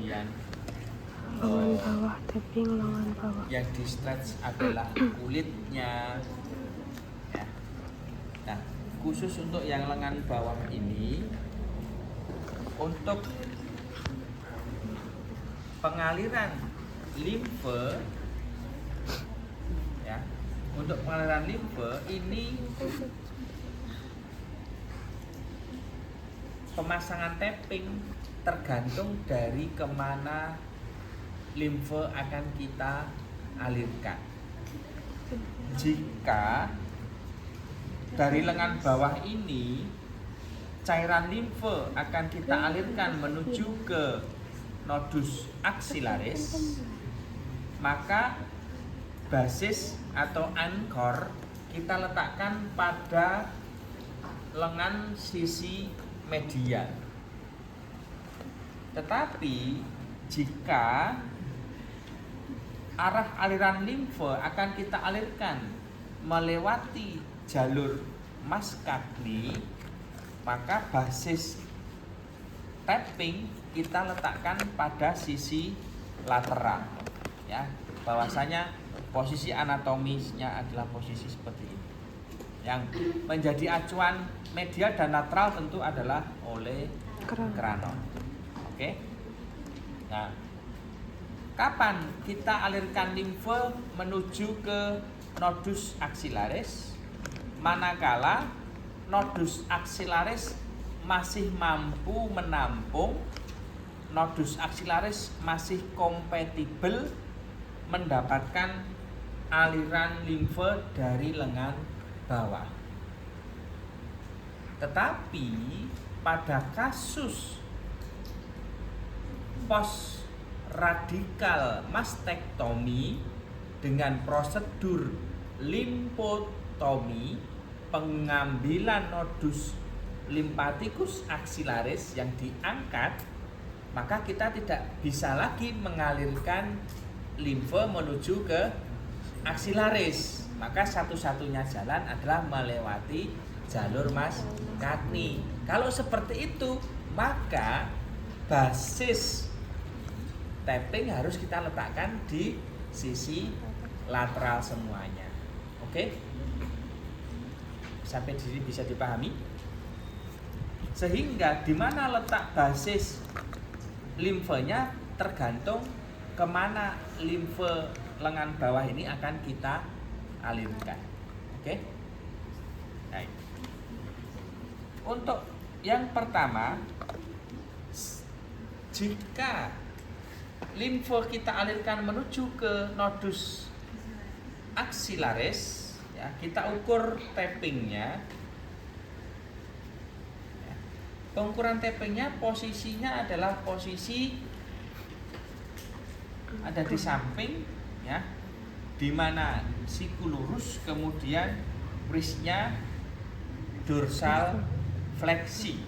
kemudian lengan bawah, tapping lengan bawah. yang di stretch adalah kulitnya ya. Nah, khusus untuk yang lengan bawah ini, untuk pengaliran limfe ya, untuk pengaliran limfe ini pemasangan tapping tergantung dari kemana limfe akan kita alirkan. Jika dari lengan bawah ini cairan limfe akan kita alirkan menuju ke nodus axillaris, maka basis atau anchor kita letakkan pada lengan sisi medial. Tetapi jika arah aliran limfe akan kita alirkan melewati jalur Mascagni, maka basis tapping kita letakkan pada sisi lateral ya. Bahwasanya posisi anatomisnya adalah posisi seperti ini. Yang menjadi acuan medial dan lateral tentu adalah oleh kranon. Oke. Nah, kapan kita alirkan limfe menuju ke nodus axillaris? Manakala nodus axillaris masih mampu menampung, nodus axillaris masih kompatibel mendapatkan aliran limfe dari lengan bawah. Tetapi pada kasus post radikal mastektomi dengan prosedur limfotomi, pengambilan nodus limfatikus axillaris yang diangkat, maka kita tidak bisa lagi mengalirkan limfe menuju ke axillaris. Maka satu-satunya jalan adalah melewati jalur Mascagni. Kalau seperti itu, maka basis tapping harus kita letakkan di sisi lateral semuanya. Oke? Sampai di sini bisa dipahami? Sehingga di mana letak basis limfenya tergantung kemana limfe lengan bawah ini akan kita alirkan. Oke? Baik. Untuk yang pertama, jika limfe kita alirkan menuju ke nodus axillaris, ya, kita ukur tappingnya. Pengukuran tappingnya posisinya adalah posisi ada di samping, ya, di mana siku lurus, kemudian wristnya dorsal fleksi,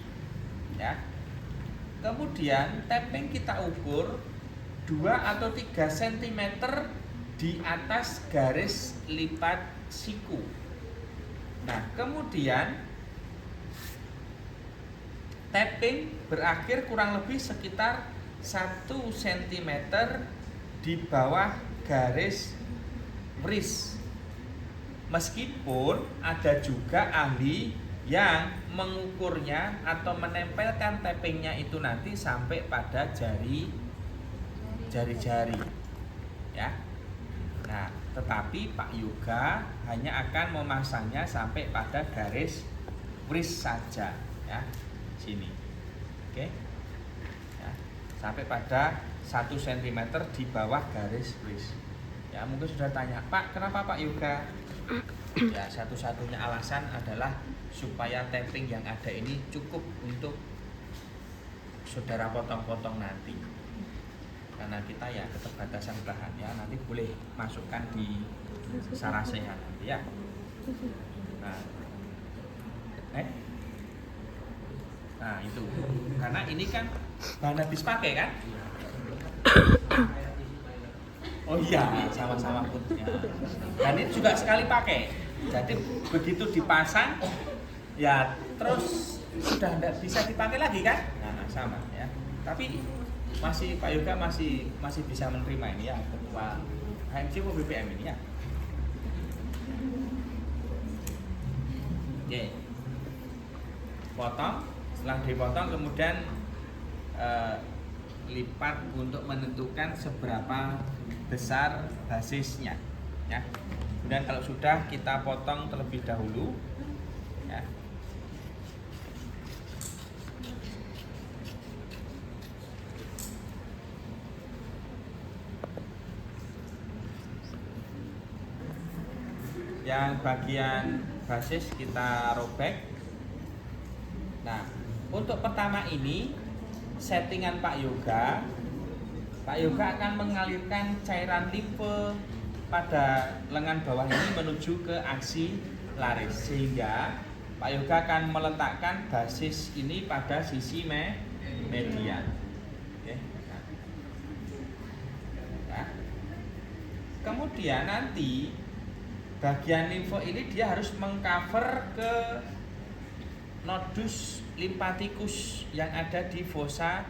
ya. Kemudian tapping kita ukur 2 atau 3 cm di atas garis lipat siku. Nah, kemudian tapping berakhir kurang lebih sekitar 1 cm di bawah garis wrist. Meskipun ada juga ahli yang mengukurnya atau menempelkan tappingnya itu nanti sampai pada jari-jari, ya. Nah, tetapi Pak Yoga hanya akan memasangnya sampai pada garis wrist saja, ya. Sini, oke, ya, sampai pada 1 cm di bawah garis wrist. Ya, mungkin sudah tanya, Pak, kenapa Pak Yoga? Ya, satu-satunya alasan adalah supaya tapping yang ada ini cukup untuk saudara potong-potong nanti. Karena kita ya keterbatasan bahan, ya, nanti boleh masukkan di sarasenya nanti, ya. Nah, nah itu, karena ini kan bahan habis pakai kan? Oh iya, sama-sama pun. Ya. Dan ini juga sekali pakai. Jadi begitu dipasang, ya terus sudah tidak bisa dipakai lagi kan? Nah, sama ya. Tapi Masih Pak Yoga masih bisa menerima ini ya, ketua HMC atau BPM ini ya. Oke. Potong, setelah dipotong kemudian lipat untuk menentukan seberapa besar basisnya ya. Kemudian kalau sudah kita potong terlebih dahulu ya. Yang bagian basis kita robek. Nah, untuk pertama ini settingan Pak Yoga akan mengalirkan cairan limfe pada lengan bawah ini menuju ke aksi laris, sehingga Pak Yoga akan meletakkan basis ini pada sisi median. Oke. Nah, kemudian nanti bagian limfe ini dia harus mengcover ke nodus limfatikus yang ada di fossa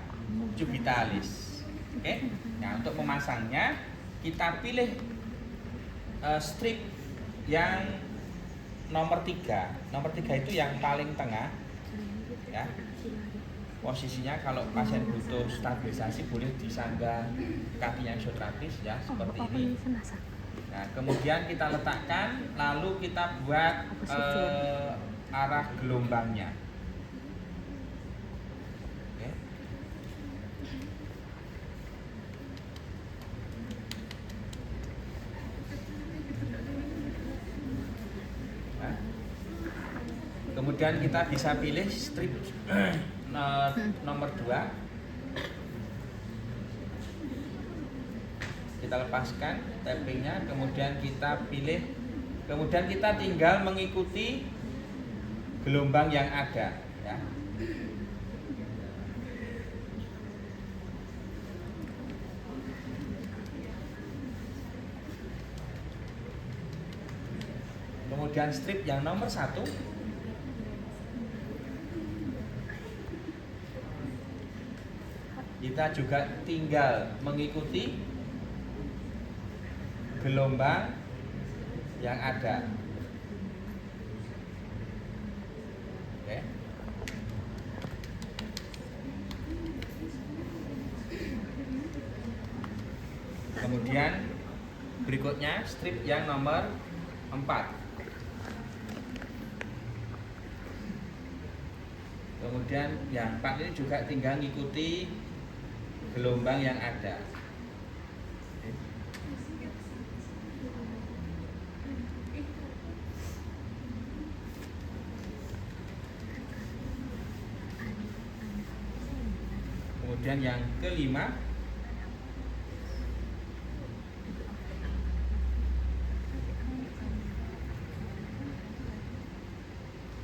cubitalis. Oke. Nah, untuk memasangnya kita pilih strip yang nomor 3. Nomor 3 itu yang paling tengah. Ya. Posisinya kalau pasien butuh stabilisasi boleh disangga kakinya isotrapis ya, seperti ini. Nah, kemudian kita letakkan, lalu kita buat arah gelombangnya. Oke. Nah, kemudian kita bisa pilih strip nomor 2. Kita lepaskan tappingnya, kemudian kita pilih, kemudian kita tinggal mengikuti gelombang yang ada ya. Kemudian strip yang nomor 1 kita juga tinggal mengikuti gelombang yang ada. Oke. Kemudian berikutnya strip yang nomor 4. Kemudian yang 4 ini juga tinggal mengikuti gelombang yang ada. Kemudian yang kelima,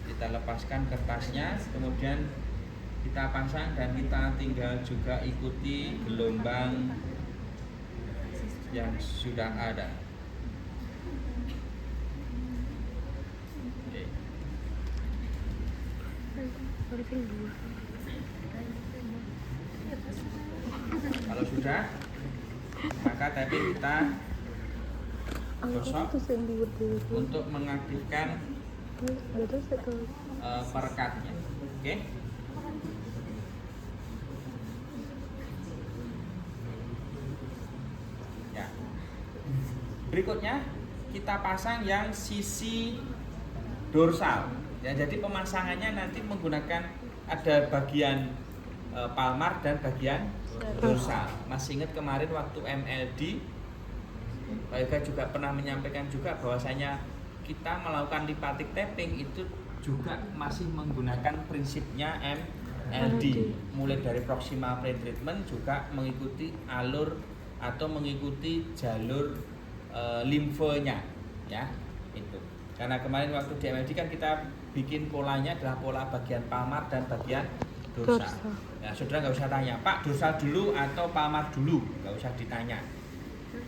kita lepaskan kertasnya, kemudian kita pasang dan kita tinggal juga ikuti gelombang yang sudah ada. Oke. Kalau sudah, maka tadi kita gosok untuk mengaktifkan perekatnya. Oke. Ya. Berikutnya kita pasang yang sisi dorsal. Ya, jadi pemasangannya nanti menggunakan ada bagian palmar dan bagian dorsal. Masih ingat kemarin waktu MLD, Pak Yoga juga pernah menyampaikan juga bahwasanya kita melakukan lipatic tapping itu juga masih menggunakan prinsipnya MLD, mulai dari proximal pre-treatment juga mengikuti alur atau mengikuti jalur limfenya ya itu. Karena kemarin waktu di MLD kan kita bikin polanya adalah pola bagian palmar dan bagian dorsal. Ya, saudara nggak usah tanya, Pak dorsal dulu atau palmar dulu, nggak usah ditanya.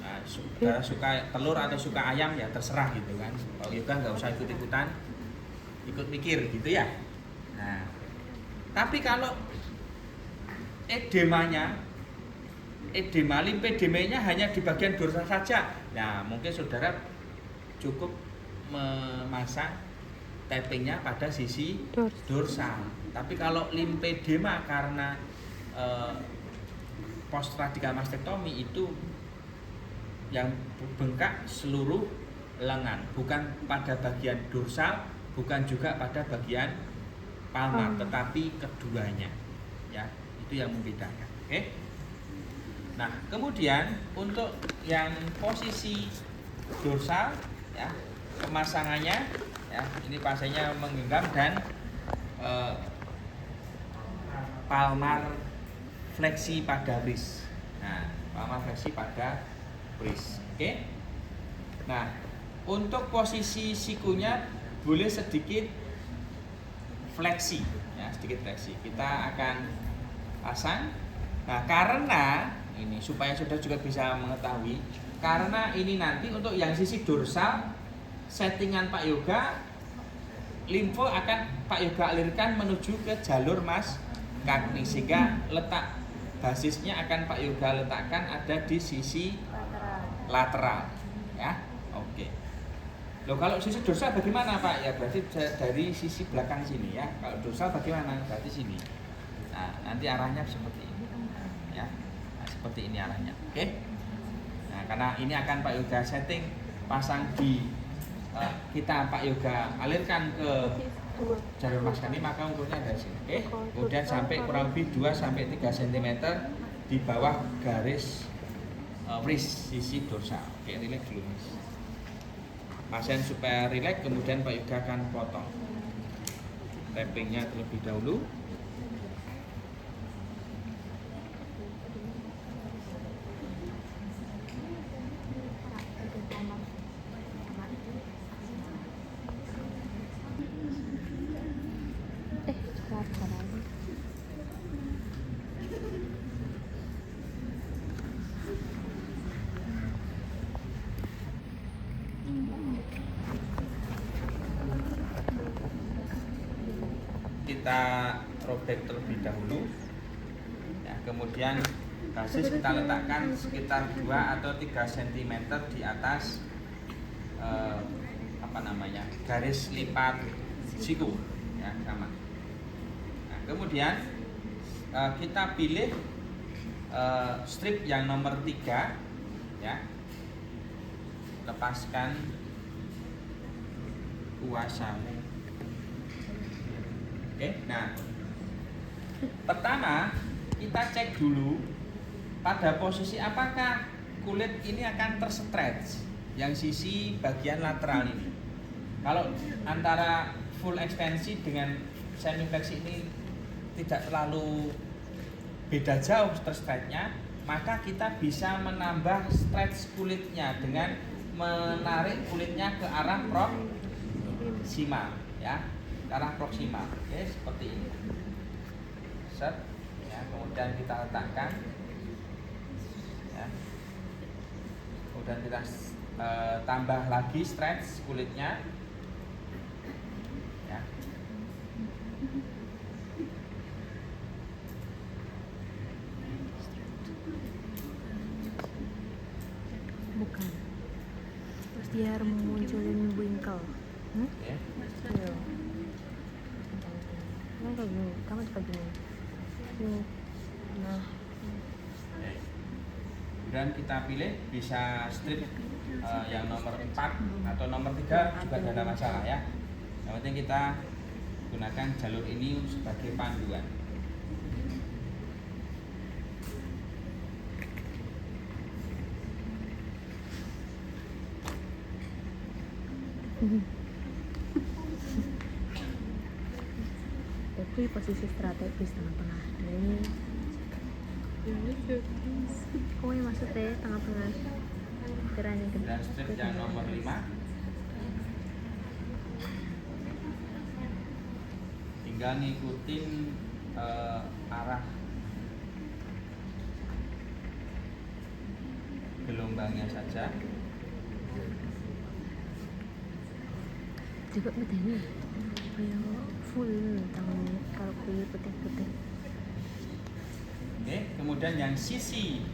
Nah, saudara suka telur atau suka ayam ya terserah gitu kan. Pak Yoga nggak usah ikut-ikutan, ikut mikir gitu ya. Nah, tapi kalau edemanya edema lipedemanya hanya di bagian dorsal saja. Nah, mungkin saudara cukup memasang tappingnya pada sisi dorsal. Tapi kalau lipedema karena post radikal mastektomi itu yang bengkak seluruh lengan, bukan pada bagian dorsal, bukan juga pada bagian palmar, tetapi keduanya. Ya, itu yang membedakan. Oke. Nah, kemudian untuk yang posisi dorsal, ya, pemasangannya, ya, ini pasiennya menggenggam dan palmar fleksi pada wrist. Nah, palmar fleksi pada wrist. Oke. Nah, untuk posisi sikunya boleh sedikit fleksi, ya, sedikit fleksi. Kita akan pasang. Nah, karena ini supaya saudara juga bisa mengetahui, karena ini nanti untuk yang sisi dorsal settingan Pak Yoga, limfo akan Pak Yoga alirkan menuju ke jalur mas kaki, sehingga letak basisnya akan Pak Yoga letakkan ada di sisi lateral, ya. Oke. Loh, kalau sisi dorsal bagaimana Pak? Ya berarti dari sisi belakang sini, ya. Kalau dorsal bagaimana? Berarti sini. Nah, nanti arahnya seperti ini, ya. Nah, seperti ini arahnya. Oke. Nah, karena ini akan Pak Yoga setting pasang di kita Pak Yoga alirkan ke jalur mas kaki, maka ukurnya dari sini. Oke. Kemudian sampai kurang lebih 2 sampai 3 cm di bawah garis wrist sisi dorsal. Oke, relax dulu Mas. Pasien supaya relax, kemudian Pak Yoga akan potong tappingnya terlebih dahulu. Kita robek terlebih dahulu, ya, kemudian basis kita letakkan sekitar 2 atau 3 cm di atas garis lipat siku, ya, sama. Nah, kemudian kita pilih strip yang nomor 3, ya, lepaskan kuasamu. Oke, nah, pertama kita cek dulu pada posisi apakah kulit ini akan terstretch yang sisi bagian lateral ini. Kalau antara full ekstensi dengan semi fleksi ini tidak terlalu beda jauh terstretchnya, maka kita bisa menambah stretch kulitnya dengan menarik kulitnya ke arah proksimal, ya. Ke arah proksimal, oke, seperti ini. Set, ya, kemudian kita letakkan, ya. Kemudian kita tambah lagi stretch kulitnya, ya. Bukan. Terus dia munculin wrinkle. Oke. Iya. Nah, kayak gini, kamu juga gini. Nih. Nah, Oke. Kemudian kita pilih bisa strip yang nomor 4 atau nomor 3 juga tidak ada masalah, ya. Yang penting kita gunakan jalur ini sebagai panduan. tapi posisi strategis tengah-tengah. Ini oh ya, maksudnya tengah-tengah. Pikiran yang Dan strip yang nomor 5 tinggal ngikutin arah gelombangnya saja. juga bedanya kayak full tangan kalau kulit putih-putih. Oke, kemudian yang sisi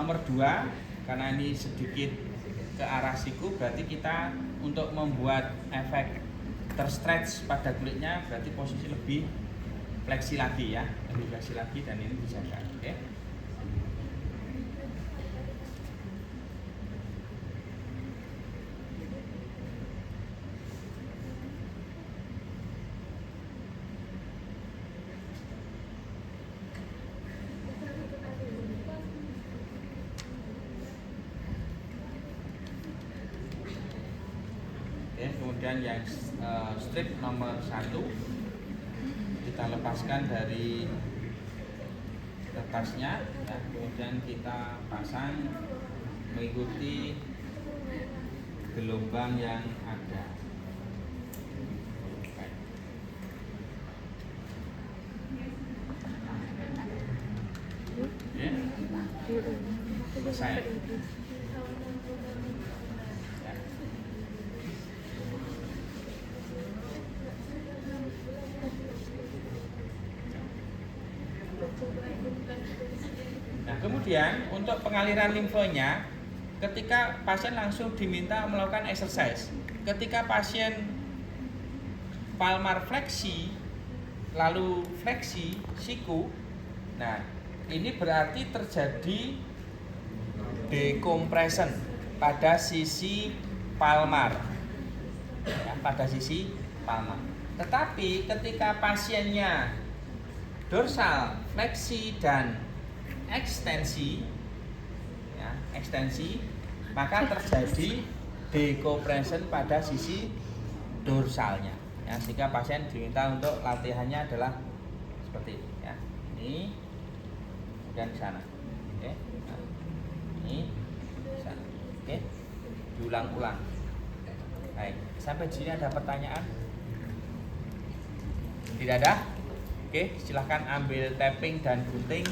nomor 2, karena ini sedikit ke arah siku, berarti kita untuk membuat efek terstretch pada kulitnya berarti posisi lebih fleksi lagi ya, lebih fleksi lagi, dan ini dijaga. Oke. Kemudian yang strip nomor 1 kita lepaskan dari kertasnya ya, kemudian kita pasang mengikuti gelombang yang ada. Oke. Selesai. Nah, kemudian untuk pengaliran limfonya, ketika pasien langsung diminta melakukan exercise. Ketika pasien palmar fleksi, lalu fleksi siku, nah ini berarti terjadi decompression pada sisi palmar, ya, pada sisi palmar. Tetapi ketika pasiennya dorsal fleksi dan ekstensi, ya, ekstensi, maka terjadi decompression pada sisi dorsalnya. Ya, sehingga pasien diminta untuk latihannya adalah seperti ini. Ya, ini dan ke sana. Oke, nah, ini ke sana. Oke, diulang-ulang. Baik, sampai di sini ada pertanyaan? Tidak ada? Oke, silahkan ambil tapping dan gunting.